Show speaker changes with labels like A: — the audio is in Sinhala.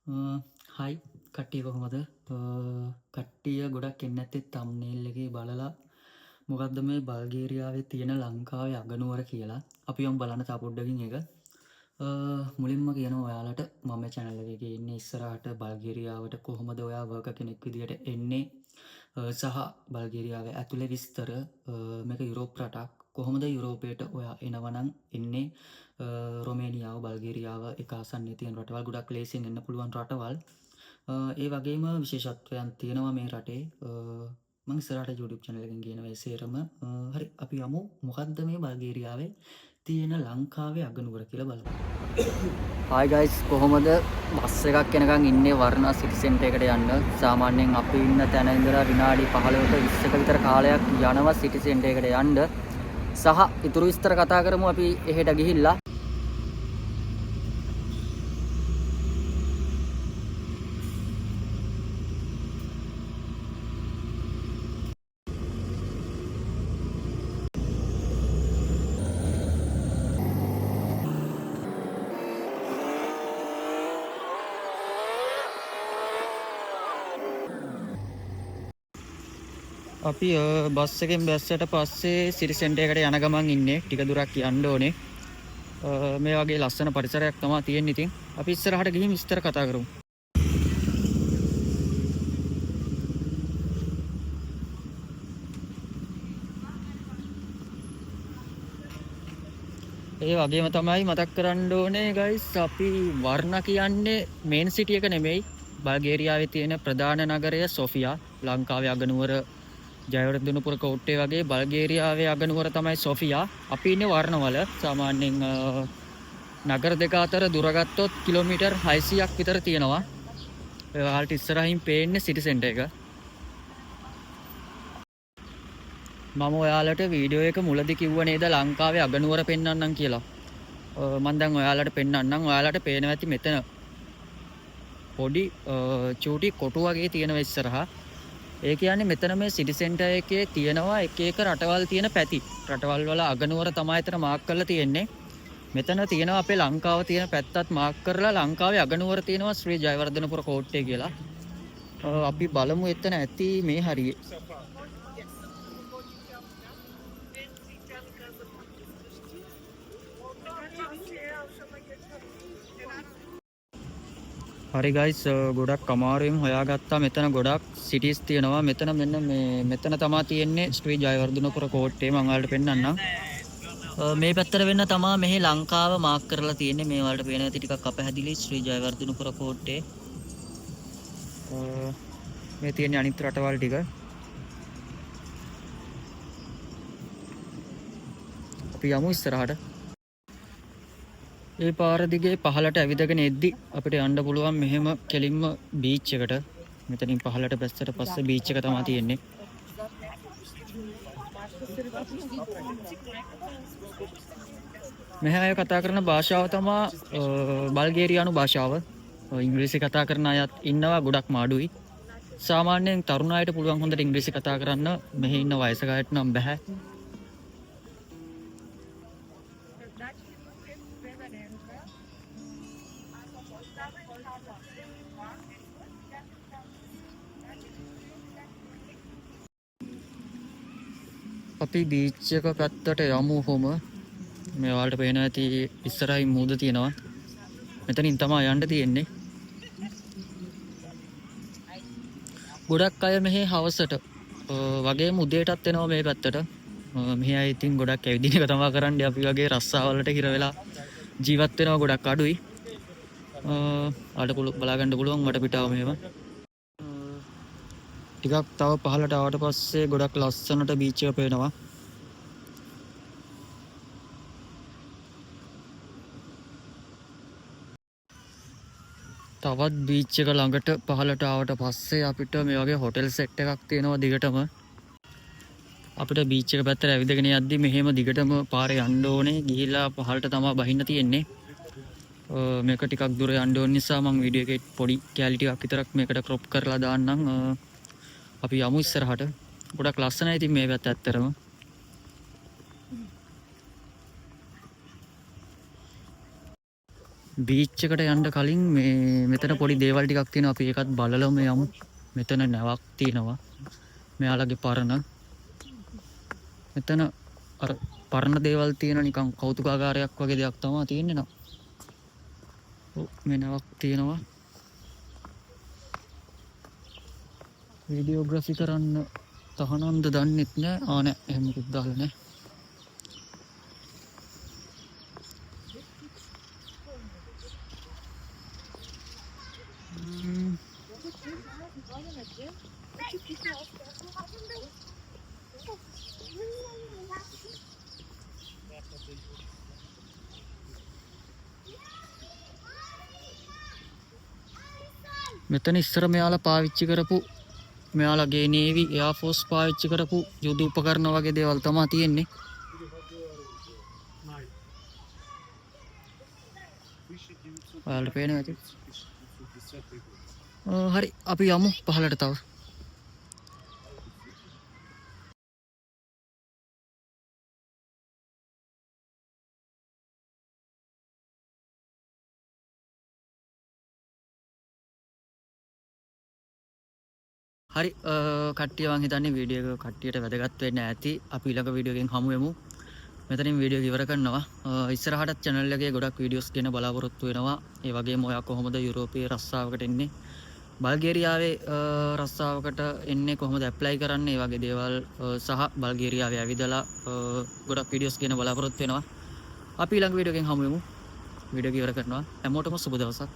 A: හයි කට්ටිය කොහොමද? කට්ටිය ගොඩක් එන්නේ නැත්තේ තම්බ්නේල් එකේ බලලා මොකද්ද මේ බල්ගේරියාවේ තියෙන ලංකාවේ අගනුවර කියලා. අපි යමු බලන්න තා පොඩ්ඩකින් ඒක. මුලින්ම කියනවා ඔයාලට මම මේ channel එකේ ඉන්නේ ඉස්සරහට බල්ගේරියාවට කොහොමද ඔයා වර්කර් කෙනෙක් විදියට එන්නේ සහ බල්ගේරියාවේ ඇතුලේ විස්තර මේක යුරෝප් රටක් කොහොමද යුරෝපයට ඔයා එනවනම් එන්නේ රොමේනියාව බල්ගේරියාව එක ආසන්නයේ තියෙන රටවල් ගොඩක් ලේසියෙන් එන්න පුළුවන් රටවල්. ඒ වගේම විශේෂත්වයන් තියෙනවා මේ රටේ. මම ඉස්සරහට YouTube channel එකෙන් කියනවා ඒ සේරම. හරි අපි යමු මොකද්ද මේ බල්ගේරියාවේ තියෙන ලංකාවේ අගනුවර කියලා බලමු. Hi guys කොහොමද බස් එකක් එනකන් ඉන්නේ වර්ණා සිටි සෙන්ටර් එකට යන්න. සාමාන්‍යයෙන් අපි ඉන්න තැන ඉඳලා විනාඩි 15කට 20ක විතර කාලයක් යනවා සිටි සෙන්ටර් එකට යන්න. සහ ඉතුරු විස්තර කතා කරමු අපි එහෙට ගිහිල්ලා. අපි බස් එකෙන් බැස්සට පස්සේ සිටි සෙන්ටර් එකට යන ගමන් ඉන්නේ. ටික දුරක් යන්න ඕනේ. මේ වගේ ලස්සන පරිසරයක් තමයි තියෙන්නේ. ඉතින් අපි ඉස්සරහට ගිහින් විස්තර කතා කරමු. ඒ වගේම තමයි මතක් කරන්න ඕනේ guys අපි වර්ණා කියන්නේ මේන් සිටි එක නෙමෙයි. බල්ගේරියාවේ තියෙන ප්‍රධාන නගරය සොෆියා. ලංකාවේ අගනුවර ජයවර්ධනපුර කෝට්ටේ වගේ බල්ගේරියාවේ අගනුවර තමයි සොෆියා. අපි ඉන්නේ වර්ණවල. සාමාන්‍යයෙන් නගර දෙක අතර දුර ගත්තොත් කිලෝමීටර් 600ක් විතර තියෙනවා. ඔයාලට ඉස්සරහින් පේන්නේ සිටි සෙන්ටර් එක. මම ඔයාලට වීඩියෝ එක මුලදී කිව්ව නේද ලංකාවේ අගනුවර පෙන්වන්නම් කියලා. මම දැන් ඔයාලට පෙන්වන්නම්. ඔයාලට පේනවා ඇති මෙතන පොඩි චූටි කොටු වගේ තියෙනවා ඉස්සරහා. ඒ කියන්නේ මෙතන මේ සිටි සෙන්ටර් එකේ තියෙනවා එක එක රටවල් තියෙන පැති. රටවල් වල අගනුවර තමයි එතන මාක් කරලා තියෙන්නේ. මෙතන තියෙනවා අපේ ලංකාව තියෙන පැත්තත් මාක් කරලා ලංකාවේ අගනුවර තියෙනවා ශ්‍රී ජයවර්ධනපුර කෝට්ටේ කියලා. අපි බලමු එතන ඇති මේ හරියේ. හරි guys ගොඩක් අමාරුවෙන් හොයාගත්තා. මෙතන ගොඩක් සිටිස් තියෙනවා. මෙතන මෙන්න මෙතන තමයි තියෙන්නේ ශ්‍රී ජයවර්ධනපුර කෝට්ටේ. මම ඔයාලට පෙන්නන්නම්. මේ පැත්තට වෙන්න තමයි මෙහි ලංකාව මාක් කරලා තියෙන්නේ. මේ වලට පේන ඇති ටිකක් අපහැදිලි ශ්‍රී ජයවර්ධනපුර කෝට්ටේ. මේ තියෙන අනිත් රටවල් ටික. අපි යමු ඉස්සරහට. ඒ පාර දිගේ පහළට ඇවිදගෙන එද්දි අපිට යන්න පුළුවන් මෙහෙම කෙලින්ම බීච් එකට. මෙතනින් පහළට බැස්සට පස්සේ බීච් එක තමයි තියෙන්නේ. මෙහා අය කතා කරන භාෂාව තමයි බල්ගේරියානු භාෂාව. ඉංග්‍රීසි කතා කරන අයත් ඉන්නවා ගොඩක් මාඩුයි. සාමාන්‍යයෙන් තරුණ අයට පුළුවන් හොඳට ඉංග්‍රීසි කතා කරන්න. මෙහි ඉන්න වයසක අයට නම් බෑ. අපි බීච් එක පැත්තට යමු කොහොම. මේ වලට පේනවා ඇති ඉස්සරහින් මූද තියෙනවා. මෙතනින් තමයි යන්න තියෙන්නේ. ගොඩක් අය මෙහි හවසට වගේම උදේටත් එනවා මේ පැත්තට. මෙහි අය ඉතින් ගොඩක් ඇවිදින එක තමයි කරන්නේ. අපි වගේ රස්සාවලට හිර වෙලා ජීවත් වෙනවා ගොඩක් අඩුයි. බලා ගන්න පුළුවන් වටපිටාව මෙහෙම. ටිකක් තව පහළට ආවට පස්සේ ගොඩක් ලස්සනට බීච් එක පේනවා. තවත් බීච් එක ළඟට පහළට ආවට පස්සේ අපිට මේ වගේ හොටෙල් සෙට් එකක් තියෙනවා දිගටම. අපිට බීච් එක පැත්තට ඇවිදගෙන යද්දි මෙහෙම දිගටම පාරේ යන්න ඕනේ. ගිහිල්ලා පහළට තමයි බහින්න තියෙන්නේ. මේක ටිකක් දුර යන්න ඕන නිසා මම වීඩියෝ එකේ පොඩි කැලිටි එකක් විතරක් මේකට ක්‍රොප් කරලා දාන්නම්. අපි යමු ඉස්සරහට. ගොඩක් ලස්සනයි ඉතින් මේ පැත්ත ඇත්තරම. බීච් එකට යන්න කලින් මේ මෙතන පොඩි දේවල් ටිකක් තියෙනවා අපි ඒකත් බලලම යමු. මෙතන නැවක් තියෙනවා. මෙයාලගේ පරණ. මෙතන අර පරණ දේවල් තියෙන නිකන් කෞතුකාගාරයක් වගේ දෙයක් තමයි තියෙන්නේ නා. ඔව් මේ නැවක් තියෙනවා. වීඩියෝග්‍රැෆි කරන්න තහනම්ද දන්නෙත් නෑ. නෑ එහෙම මොකුත් දාලා නෑ. මෙතන ඉස්සර මෙයාලා පාවිච්චි කරපු මෙයාලගේ නේවි එයා ෆෝස් පාවිච්චි කරපු යුද උපකරණ වගේ දේවල් තමයි තියෙන්නේ. ඔයාලට පේනවා ඇති. හරි අපි යමු පහලට තව. හරි කට්ටිය මං හිතන්නේ වීඩියෝ එක කට්ටියට වැදගත් වෙන්න ඇති. අපි ඊළඟ වීඩියෝ එකෙන් හමු වෙමු. මෙතනින් වීඩියෝ එක ඉවර කරනවා. ඉස්සරහටත් channel එකේ ගොඩක් වීඩියෝස් ගැන බලාපොරොත්තු වෙනවා. ඒ වගේම ඔයා කොහොමද යුරෝපීය රස්සාවකට එන්නේ? බල්ගේරියාවේ රස්සාවකට එන්නේ කොහොමද ඇප්ලයි කරන්නේ? ඒ වගේ දේවල් සහ බල්ගේරියාවේ ඇවිදලා ගොඩක් වීඩියෝස් ගැන බලාපොරොත්තු වෙනවා. අපි ඊළඟ වීඩියෝ එකෙන් හමු වෙමු. වීඩියෝ එක ඉවර කරනවා. හැමෝටම සුබ දවසක්.